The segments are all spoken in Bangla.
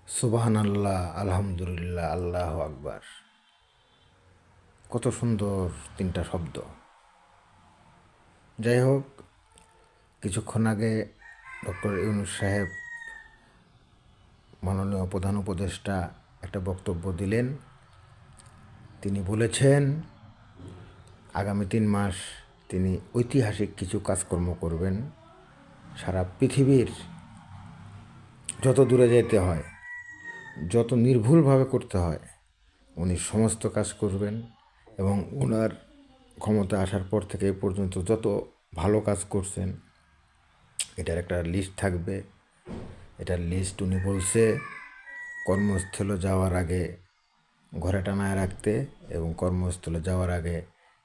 সুবহানাল্লাহ, আলহামদুলিল্লাহ, আল্লাহু আকবার। কত সুন্দর তিনটা শব্দ। যাই হোক, কিছুক্ষণ আগে ডক্টর ইউনূস সাহেব, মাননীয় প্রধান উপদেষ্টা, একটা বক্তব্য দিলেন। তিনি বলেছেন আগামী 3 মাস তিনি ঐতিহাসিক কিছু কাজকর্ম করবেন। সারা পৃথিবীর যত দূরে যেতে হয়, যত নির্ভুলভাবে করতে হয়, উনি সমস্ত কাজ করবেন। এবং ওনার ক্ষমতা আসার পর থেকে এ পর্যন্ত যত ভালো কাজ করছেন এটার একটা লিস্ট থাকবে। এটার লিস্ট উনি বলছে কর্মস্থলে যাওয়ার আগে ঘরে টানায় রাখতে, এবং কর্মস্থলে যাওয়ার আগে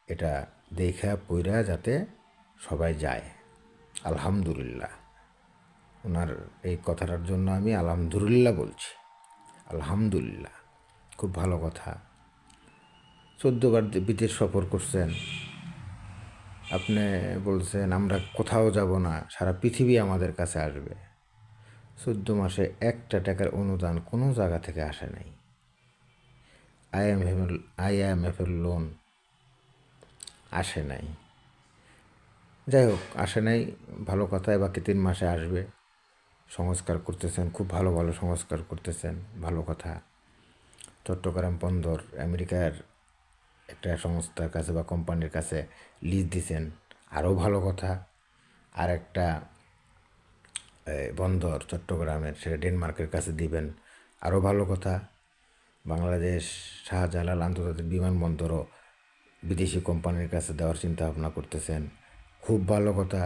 এটা দেখা পইরা যাতে সবাই যায়। আলহামদুলিল্লাহ, ওনার এই কথাটার জন্য আমি আলহামদুলিল্লাহ বলছি। আলহামদুলিল্লাহ, খুব ভালো কথা। 14বার বিদেশ সফর করছেন আপনি, বলছেন আমরা কোথাও যাব না, সারা পৃথিবী আমাদের কাছে আসবে। 14 মাসে একটা টাকার অনুদান কোনো জায়গা থেকে আসে নাই। আইএমএফের লোন আসে নাই। যাই হোক, আসে নাই, ভালো কথা। বাকি 3 মাসে আসবে। সংস্কার করতেছেন, খুব ভালো ভালো সংস্কার করতেছেন, ভালো কথা। চট্টগ্রাম বন্দর আমেরিকার একটা সংস্থার কাছে বা কোম্পানির কাছে লিজ দিছেন, আরও ভালো কথা। আর একটা বন্দর চট্টগ্রামের, সেটা ডেনমার্কের কাছে দিবেন, আরও ভালো কথা। বাংলাদেশ শাহজালাল আন্তর্জাতিক বিমানবন্দরও বিদেশি কোম্পানির কাছে দেওয়ার চিন্তা ভাবনা করতেছেন, খুব ভালো কথা।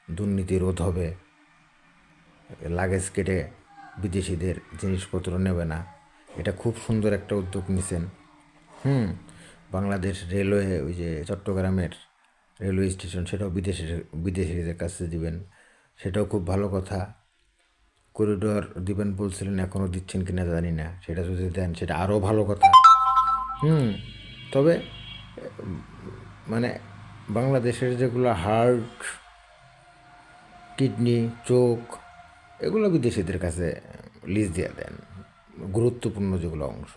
দুর্নীতি রোধ হবে, লাগেজ কেটে বিদেশিদের জিনিসপত্র নেবে না, এটা খুব সুন্দর একটা উদ্যোগ নিছেন। বাংলাদেশ রেলওয়ে, ওই যে চট্টগ্রামের রেলওয়ে স্টেশন, সেটাও বিদেশিদের কাছে দিবেন, সেটাও খুব ভালো কথা। করিডোর দিবেন বলছিলেন, এখনও দিচ্ছেন কিনা জানি না, সেটা যদি দেন সেটা আরও ভালো কথা। তবে মানে বাংলাদেশের যেগুলো হার্ট, কিডনি, চোখ, এগুলো বিদেশিদের কাছে লিজ দিয়ে দেন। গুরুত্বপূর্ণ যেগুলো অংশ,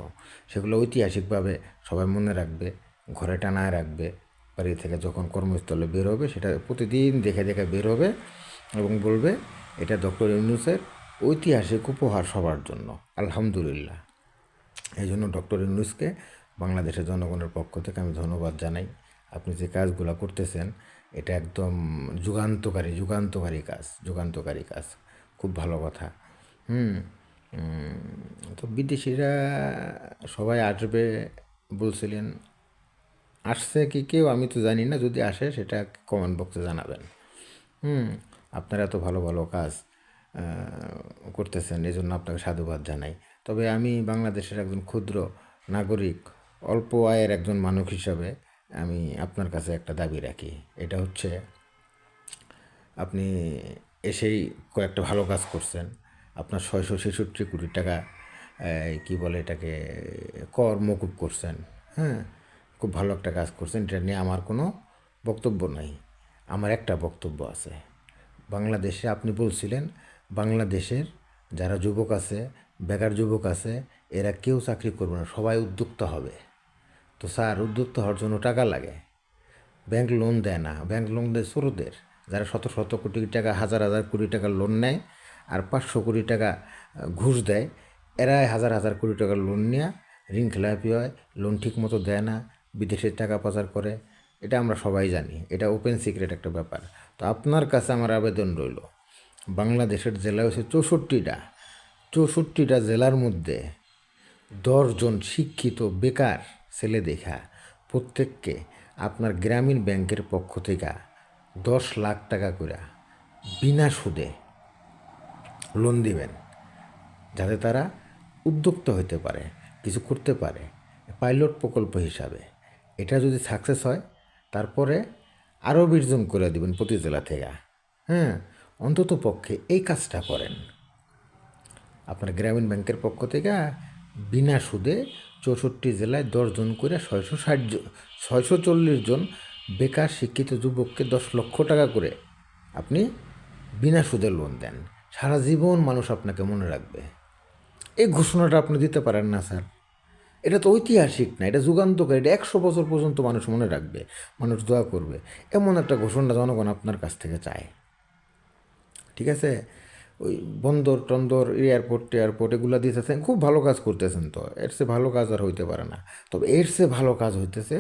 সেগুলো ঐতিহাসিকভাবে সবাই মনে রাখবে, ঘরে টানায় রাখবে। বাড়ি থেকে যখন কর্মস্থলে বের হবে সেটা প্রতিদিন দেখে দেখে বের হবে এবং বলবে এটা ডক্টর ইউনূসের ঐতিহাসিক উপহার সবার জন্য। আলহামদুলিল্লাহ। এই জন্য ডক্টর ইউনূসকে বাংলাদেশের জনগণের পক্ষ থেকে আমি ধন্যবাদ জানাই। আপনি যে কাজগুলো করতেছেন এটা একদম যুগান্তকারী কাজ, খুব ভালো কথা। তো বিদেশিরা সবাই আসবে বলছিলেন, আসছে কি কেউ আমি তো জানি না, যদি আসে সেটা কমেন্ট বক্সে জানাবেন। আপনারা এত ভালো ভালো কাজ করতেছেন, এই জন্য আপনাকে সাধুবাদ জানাই। তবে আমি বাংলাদেশের একজন ক্ষুদ্র নাগরিক, অল্প আয়ের একজন মানুষ হিসাবে আমি আপনার কাছে একটা দাবি রাখি। এটা হচ্ছে, আপনি এসেই কয়েকটা ভালো কাজ করছেন। আপনার 666 কোটি টাকা কি বলে এটাকে, কর মকুব করছেন। খুব ভালো একটা কাজ করছেন, এটা নিয়ে আমার কোনো বক্তব্য নাই। আমার একটা বক্তব্য আছে। বাংলাদেশে আপনি বলছিলেন বাংলাদেশের যারা যুবক আছে, বেকার যুবক আছে, এরা কেউ চাকরি করবে না, সবাই উদ্যোক্তা হবে। তো স্যার, উদ্যোক্তা হওয়ার জন্য টাকা লাগে। ব্যাংক লোন দেয় না, ব্যাংক লোন দেয় ছোটদের, যারা শত শত কোটি টাকা, হাজার হাজার কোটি টাকা লোন নেয় আর 500 কোটি টাকা ঘুষ দেয়। এরাই হাজার হাজার কোটি টাকার লোন নিয়ে ঋণ খেলাপি হয়, লোন ঠিক মতো দেয় না, বিদেশের টাকা পাচার করে। এটা আমরা সবাই জানি, এটা ওপেন সিক্রেট একটা ব্যাপার। তো আপনার কাছে আমার আবেদন রইল, বাংলাদেশের জেলা হচ্ছে 64টা জেলার মধ্যে 10 জন শিক্ষিত বেকার ছেলে দেখা প্রত্যেককে আপনার গ্রামীণ ব্যাংকের পক্ষ থেকে 10 লাখ টাকা করে বিনা সুদে লোন দিবেন, যাতে তারা উদ্যোক্তা হতে পারে, কিছু করতে পারে, পাইলট প্রকল্প হিসাবে। এটা যদি সাকসেস হয়, তারপরে আরও 20 জন করে দিবেন প্রতি জেলা থেকে। অন্তত পক্ষে এই কাজটা করেন। আপনার গ্রামীণ ব্যাংকের পক্ষ থেকে বিনা সুদে 64 জেলায় 10 জন করে 640 জন বেকার শিক্ষিত যুবককে 10 লক্ষ টাকা করে আপনি বিনা সুদে লোন দেন। সারা জীবন মানুষ আপনাকে মনে রাখবে। এই ঘোষণাটা আপনি দিতে পারেন না স্যার? এটা তো ঐতিহাসিক না, এটা যুগান্তকারী, এটা 100 বছর পর্যন্ত মানুষ মনে রাখবে, মানুষ দোয়া করবে। এমন একটা ঘোষণা জনগণ আপনার কাছ থেকে চায়, ঠিক আছে? ওই বন্দর টন্দর এয়ারপোর্ট টেয়ারপোর্ট এগুলো দিতেছেন, খুব ভালো কাজ করতেছেন, তো এর চেয়ে ভালো কাজ আর হইতে পারে না। তবে এর চেয়ে ভালো কাজ হইতেছে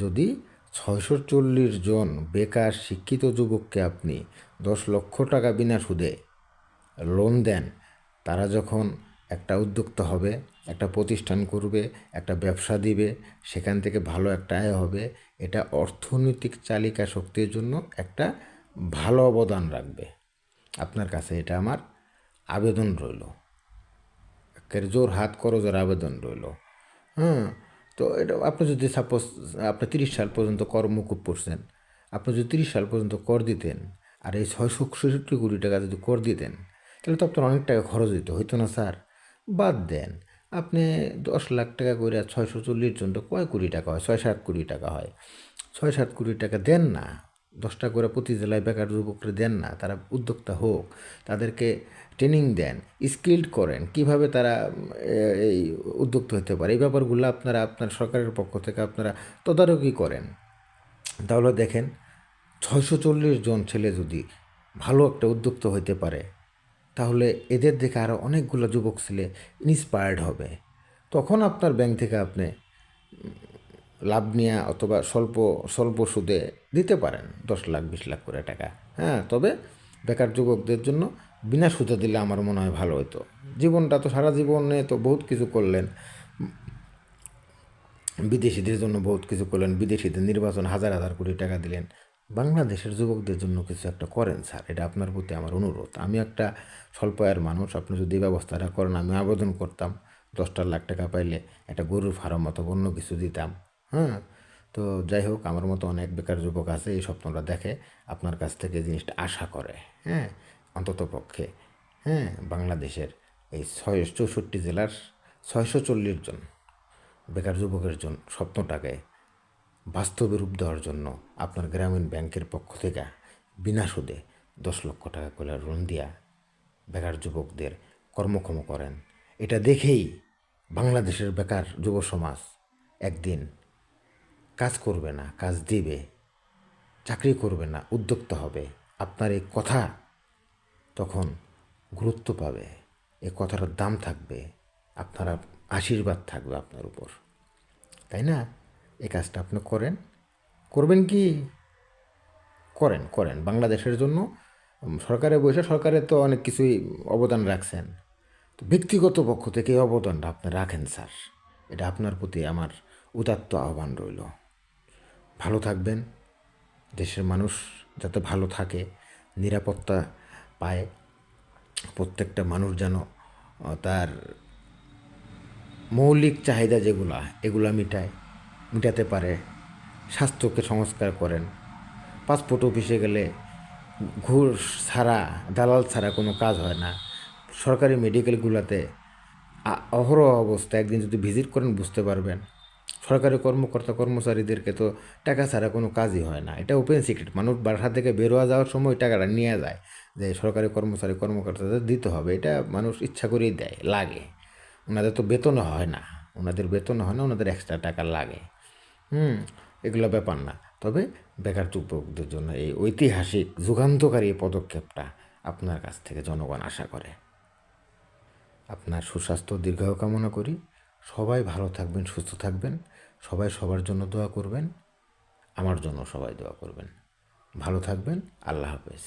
যদি 640 জন বেকার শিক্ষিত যুবককে আপনি 10 লক্ষ টাকা বিনা সুদে লোন দেন। তারা যখন একটা উদ্যোক্তা হবে, একটা প্রতিষ্ঠান করবে, একটা ব্যবসা দিবে, সেখান থেকে ভালো একটা আয় হবে, এটা অর্থনৈতিক চালিকা শক্তির জন্য একটা ভালো অবদান রাখবে। আপনার কাছে এটা আমার আবেদন রইল, একেবারে জোর হাত করজোর আবেদন রইল। হ্যাঁ, তো এটা আপনি যদি সাপোজ আপনি 30 সাল পর্যন্ত কর মুকুব করছেন, আপনি যদি 30 সাল পর্যন্ত কর দিতেন, আর এই 666 কোটি টাকা যদি কর দিতেন, তাহলে তো আপনার অনেক টাকা খরচ হইতো না স্যার? বাদ দেন, আপনি 10 লাখ টাকা করে 640 জন তো কয় কোটি টাকা হয়? 6-7 কোটি টাকা হয়। 6-7 কোটি টাকা দেন না, 10টা করে প্রতি জেলায় বেকার যুবকরা দেন না, তারা উদ্যোক্তা হোক, তাদেরকে ট্রেনিং দেন, স্কিল্ড করেন, কিভাবে তারা এই উদ্যোক্তা হতে পারে, এই ব্যাপারগুলো আপনারা আপনার সরকারের পক্ষ থেকে আপনারা তদারকি করেন। তাহলে দেখেন, 640 জন ছেলে যদি ভালো একটা উদ্যোক্তা হইতে পারে, তাহলে এদের দেখে আরও অনেকগুলো যুবক ছেলে ইন্সপায়ার্ড হবে। তখন আপনার ব্যাংক থেকে আপনি লাভ নিয়ে অথবা স্বল্প স্বল্প সুদে দিতে পারেন 10 লাখ 20 লাখ করে টাকা। হ্যাঁ, তবে বেকার যুবকদের জন্য বিনা সুদে দিলে আমার মনে হয় ভালো হতো। জীবনটা তো সারা জীবনে তো বহুত কিছু করলেন, বিদেশিদের জন্য বহুত কিছু করলেন, বিদেশিদের নির্বাচন হাজার হাজার কোটি টাকা দিলেন। বাংলাদেশের যুবকদের জন্য কিছু একটা করেন স্যার, এটা আপনার প্রতি আমার অনুরোধ। আমি একটা স্বল্প আয়ের মানুষ, আপনি যদি এই ব্যবস্থাটা করেন আমি আবেদন করতাম। 10 লাখ টাকা পাইলে একটা গরুর ফার্ম অথবা অন্য কিছু দিতাম। হ্যাঁ, তো যাই হোক, আমার মতো অনেক বেকার যুবক আছে, এই স্বপ্নটা দেখে, আপনার কাছ থেকে জিনিসটা আশা করে। হ্যাঁ, অন্তত পক্ষে, হ্যাঁ, বাংলাদেশের এই 64 জেলার 640 জন বেকার যুবকের জন্য স্বপ্নটাকে বাস্তবে রূপ দেওয়ার জন্য আপনার গ্রামীণ ব্যাংকের পক্ষ থেকে বিনা সুদে 10 লক্ষ টাকা করে লোন দিয়া বেকার যুবকদের কর্মক্ষম করেন। এটা দেখেই বাংলাদেশের বেকার যুব সমাজ একদিন কাজ করবে না, কাজ দিবে, চাকরি করবে না, উদ্যোক্তা হবে। আপনার এই কথা তখন গুরুত্ব পাবে, এই কথাটার দাম থাকবে, আপনারা আশীর্বাদ থাকবে আপনার উপর, তাই না? এই কাজটা আপনি করেন, করবেন কি? করেন করেন বাংলাদেশের জন্য। সরকারে বসে সরকারের তো অনেক কিছুই অবদান রাখছেন, তো ব্যক্তিগত পক্ষ থেকে এই অবদানটা আপনি রাখেন স্যার। এটা আপনার প্রতি আমার উদাত্ত আহ্বান রইল। ভালো থাকবেন, দেশের মানুষ যাতে ভালো থাকে, নিরাপত্তা পায়, প্রত্যেকটা মানুষ যেন তার মৌলিক চাহিদা যেগুলা এগুলা মিটাতে পারে। স্বাস্থ্যকে সংস্কার করেন। পাসপোর্ট অফিসে গেলে ঘুষ ছাড়া, দালাল ছাড়া কোনো কাজ হয় না। সরকারি মেডিকেলগুলোতে অহরহ অবস্থা, একদিন যদি ভিজিট করেন বুঝতে পারবেন। সরকারি কর্মকর্তা কর্মচারীদেরকে তো টাকা ছাড়া কোনো কাজই হয় না, এটা ওপেন সিক্রেট। মানুষ বাসা থেকে বেরোয়া যাওয়ার সময় টাকাটা নিয়ে যায়, যে সরকারি কর্মচারী কর্মকর্তাদের দিতে হবে, এটা মানুষ ইচ্ছা করেই দেয়, লাগে। ওনাদের তো বেতনও হয় না, ওনাদের বেতন হয় না, ওনাদের এক্সট্রা টাকা লাগে। এগুলো ব্যাপার না। তবে বেকার যুবকদের জন্য এই ঐতিহাসিক যুগান্তকারী এই পদক্ষেপটা আপনার কাছ থেকে জনগণ আশা করে। আপনার সুস্বাস্থ্য দীর্ঘায়ু কামনা করি। সবাই ভালো থাকবেন, সুস্থ থাকবেন। সবাই সবার জন্য দোয়া করবেন, আমার জন্য সবাই দোয়া করবেন। ভালো থাকবেন। আল্লাহ হাফেজ।